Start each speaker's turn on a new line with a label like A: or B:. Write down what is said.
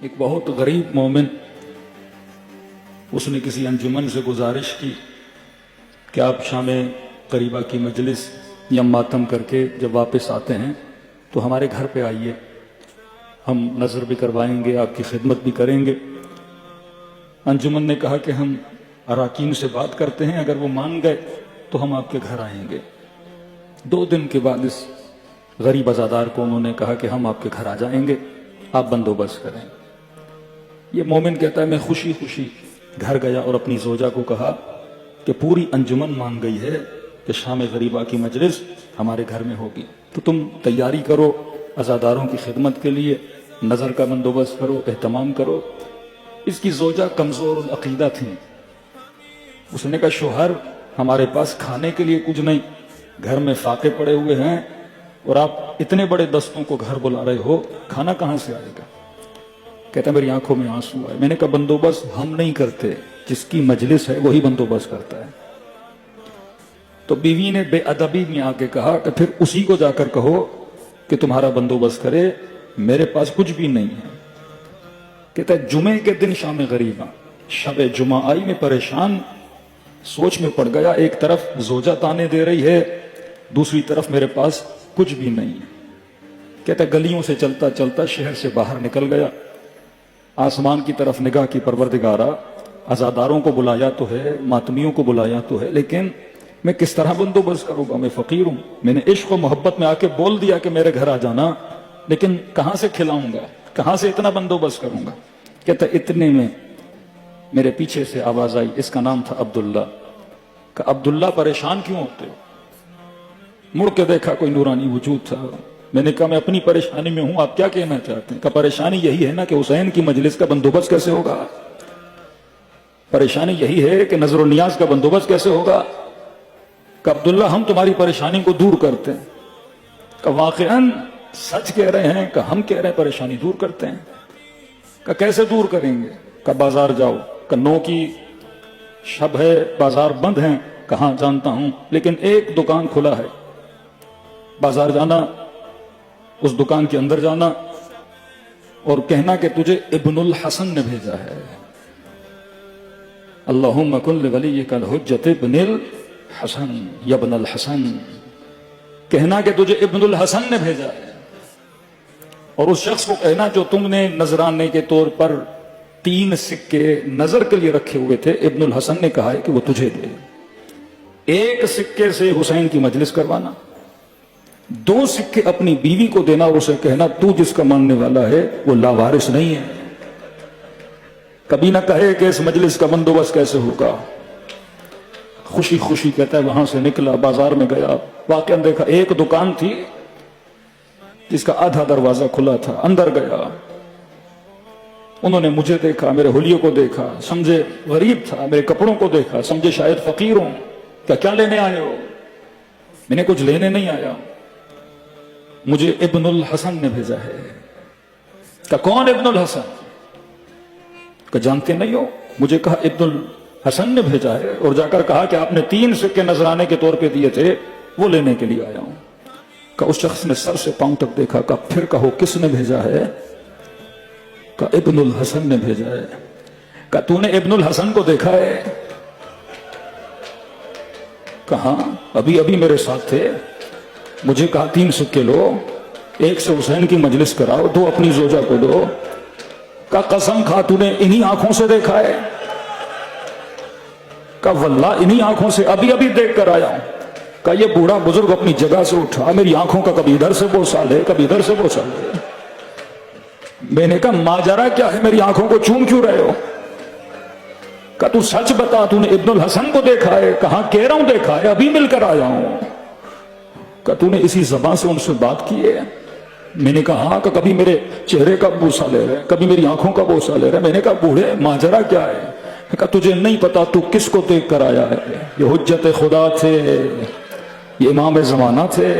A: ایک بہت غریب مومن اس نے کسی انجمن سے گزارش کی کہ آپ شام قریبہ کی مجلس یا ماتم کر کے جب واپس آتے ہیں تو ہمارے گھر پہ آئیے، ہم نظر بھی کروائیں گے، آپ کی خدمت بھی کریں گے۔ انجمن نے کہا کہ ہم اراکین سے بات کرتے ہیں، اگر وہ مان گئے تو ہم آپ کے گھر آئیں گے۔ 2 دن کے بعد اس غریب عزادار کو انہوں نے کہا کہ ہم آپ کے گھر آ جائیں گے، آپ بندوبست کریں۔ یہ مومن کہتا ہے میں خوشی خوشی گھر گیا اور اپنی زوجہ کو کہا کہ پوری انجمن مان گئی ہے کہ شام غریبہ کی مجلس ہمارے گھر میں ہوگی، تو تم تیاری کرو عزاداروں کی خدمت کے لیے، نظر کا بندوبست کرو، اہتمام کرو۔ اس کی زوجہ کمزور العقیدہ تھیں۔ اس نے کہا شوہر ہمارے پاس کھانے کے لیے کچھ نہیں، گھر میں فاقے پڑے ہوئے ہیں اور آپ اتنے بڑے دستوں کو گھر بلا رہے ہو، کھانا کہاں سے آئے گا؟ کہتا میری آنکھوں میں آنسو آئے۔ میں نے کہا بندوبست ہم نہیں کرتے، جس کی مجلس ہے وہی بندوبست کرتا ہے۔ تو بیوی نے بے ادبی میں آ کے کہا کہ پھر اسی کو جا کر کہو کہ تمہارا بندوبست کرے، میرے پاس کچھ بھی نہیں ہے۔ کہتا ہے جمعے کے دن شام غریبہ، شب جمعہ آئی، میں پریشان سوچ میں پڑ گیا، ایک طرف زوجہ تانے دے رہی ہے، دوسری طرف میرے پاس کچھ بھی نہیں ہے۔ کہتا ہے گلیوں سے چلتا چلتا شہر سے باہر نکل گیا، آسمان کی طرف نگاہ کی، پروردگارا عزاداروں کو بلایا تو ہے، ماتمیوں کو بلایا تو ہے، لیکن میں کس طرح بندوبست کروں گا؟ میں فقیر ہوں، میں نے عشق و محبت میں آ کے بول دیا کہ میرے گھر آ جانا، لیکن کہاں سے کھلاؤں گا، کہاں سے اتنا بندوبست کروں گا؟ کہتا اتنے میں میرے پیچھے سے آواز آئی، اس کا نام تھا عبداللہ۔ کہ عبداللہ پریشان کیوں ہوتے ہو؟ مڑ کے دیکھا کوئی نورانی وجود تھا۔ میں نے کہا میں اپنی پریشانی میں ہوں، آپ کیا کہنا چاہتے ہیں؟ کہ پریشانی یہی ہے نا کہ حسین کی مجلس کا بندوبست کیسے ہوگا؟ پریشانی یہی ہے کہ نظر و نیاز کا بندوبست کیسے ہوگا؟ کہ عبداللہ ہم تمہاری پریشانی کو دور کرتے ہیں۔ کہ واقعاً سچ کہہ رہے ہیں، کہ ہم کہہ رہے ہیں پریشانی دور کرتے ہیں۔ کہ کیسے دور کریں گے؟ کہ بازار جاؤ، کہ 9 کی شب ہے، بازار بند ہیں۔ کہاں جانتا ہوں، لیکن ایک دکان کھلا ہے، بازار جانا، اس دکان کے اندر جانا اور کہنا کہ تجھے ابن الحسن نے بھیجا ہے۔ اللہم کن لولیک الحجۃ ابن الحسن یا ابن الحسن، کہنا کہ تجھے ابن الحسن نے بھیجا ہے۔ اور اس شخص کو کہنا جو تم نے نذرانے کے طور پر 3 سکے نظر کے لیے رکھے ہوئے تھے، ابن الحسن نے کہا ہے کہ وہ تجھے دے۔ 1 سکے سے حسین کی مجلس کروانا، 2 سکے اپنی بیوی کو دینا اور اسے کہنا تو جس کا ماننے والا ہے وہ لاوارث نہیں ہے۔ کبھی نہ کہے کہ اس مجلس کا بندوبست کیسے ہوگا۔ خوشی خوشی کہتا ہے وہاں سے نکلا، بازار میں گیا، واقعا دیکھا ایک دکان تھی جس کا آدھا دروازہ کھلا تھا، اندر گیا۔ انہوں نے مجھے دیکھا، میرے حلیے کو دیکھا، سمجھے غریب تھا، میرے کپڑوں کو دیکھا، سمجھے شاید فقیر ہوں۔ کیا لینے آئے ہو؟ میں نے کچھ لینے نہیں آیا، مجھے ابن الحسن نے بھیجا ہے۔ کہ کون ابن الحسن؟ کہ جانتے نہیں ہو؟ مجھے کہا ابن الحسن نے بھیجا ہے، اور جا کر کہا کہ آپ نے 3 سکے نذرانے کے طور پہ دیے تھے، وہ لینے کے لیے آیا ہوں۔ کہ اس شخص نے سر سے پاؤں تک دیکھا، کہ پھر کہو کس نے بھیجا ہے؟ کہ ابن الحسن نے بھیجا ہے۔ کہ تو نے ابن الحسن کو دیکھا ہے؟ کہاں؟ ابھی میرے ساتھ تھے۔ مجھے کہا 3 سکے لو، 1 سے حسین کی مجلس کراؤ، 2 اپنی زوجہ کو دو۔ کا قسم کھا تو نے انہی آنکھوں سے دیکھا ہے؟ کا واللہ انہی آنکھوں سے ابھی دیکھ کر آیا ہوں۔ کا یہ بوڑھا بزرگ اپنی جگہ سے اٹھا، میری آنکھوں کا کبھی ادھر سے بوسہ لے، کبھی ادھر سے بوسہ لے۔ میں نے کہا ماجرا کیا ہے، میری آنکھوں کو چوم کیوں رہے ہو؟ کہ تو سچ بتا، تو نے ابن الحسن کو دیکھا ہے؟ کہاں کہہ رہا ہوں دیکھا ہے، ابھی مل کر آیا ہوں۔ کہ تو نے اسی زبان سے ان سے بات کی ہے؟ میں نے کہا ہاں۔ کہ کبھی میرے چہرے کا بوسہ لے رہے، کبھی میری آنکھوں کا بوسہ لے رہے۔ میں نے کہا بوڑھے ماجرا کیا ہے؟ کہ تجھے نہیں پتا تو کس کو دیکھ کر آیا ہے؟ یہ حجت خدا تھے، یہ امام زمانہ تھے۔